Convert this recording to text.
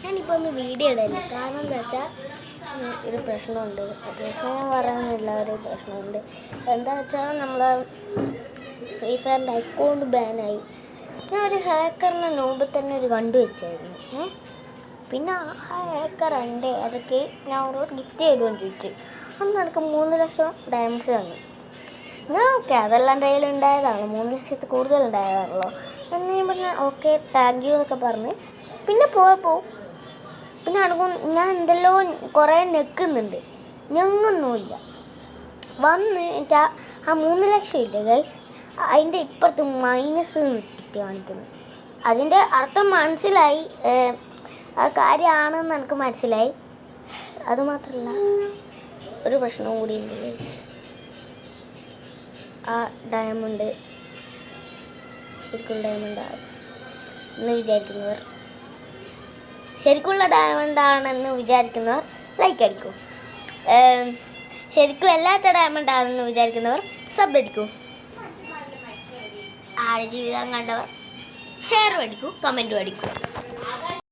ഞാനിപ്പോൾ ഒന്ന് വീഡിയോ ഇടയില്ല. കാരണം എന്താ വെച്ചാൽ ഒരു പ്രശ്നമുണ്ട്. പ്രശ്നം ഞാൻ പറയാനില്ല, ഒരു പ്രശ്നമുണ്ട്. എന്താ വെച്ചാൽ നമ്മൾ ഫ്രീ ഫയറിൻ്റെ അക്കൗണ്ട് ബാനായി. ഞാൻ ഒരു ഹാക്കറിനെ നോമ്പ് തന്നെ ഒരു കണ്ടുവച്ചായിരുന്നു. പിന്നെ ആ ഹാക്കർ എൻ്റെ അതൊക്കെ ഞാൻ അവരോട് ഗിഫ്റ്റ് ചെയ്തുകൊണ്ട് ചോദിച്ചു. അന്ന് എനിക്ക് 3 ലക്ഷം ഡയമണ്ട്സ് തന്നു. ഞാൻ ഓക്കെ അതെല്ലാം എൻ്റെ കയ്യിലുണ്ടായതാണ്, 3 ലക്ഷത്തിൽ കൂടുതലുണ്ടായതാണല്ലോ. എന്ന് ഞാൻ പറഞ്ഞാൽ ഓക്കെ താങ്ക് യു എന്നൊക്കെ പറഞ്ഞ് പിന്നെ പോയപ്പോൾ പിന്നെ ഞാൻ എന്തെല്ലോ കുറേ ഞെക്കുന്നുണ്ട്. ഞങ്ങൊന്നുമില്ല. വന്ന് എനിക്ക് ആ 3 ലക്ഷം ഇല്ല ഗൈസ്, അതിൻ്റെ ഇപ്പുറത്ത് മൈനസ് ഇട്ടിട്ട് കാണിക്കുന്നു. അതിൻ്റെ അർത്ഥം മനസ്സിലായി, ആ കാര്യമാണെന്ന് എനിക്ക് മനസ്സിലായി. അതുമാത്രമല്ല ഒരു പ്രശ്നവും കൂടിയുണ്ട് ഗൈസ്. ആ ഡയമണ്ട് ശരിക്കുള്ള ഡയമണ്ടാണെന്ന് വിചാരിക്കുന്നവർ ശരിക്കുള്ള ഡയമണ്ടാണെന്ന് വിചാരിക്കുന്നവർ ലൈക്ക് അടിക്കൂ. ശരിക്കും അല്ലാത്ത ഡയമണ്ടാണെന്ന് വിചാരിക്കുന്നവർ സബ് അടിക്കൂ. ആടുജീവിതം കണ്ടവർ ഷെയർ അടിക്കൂ, കമൻറ്റും അടിക്കൂ.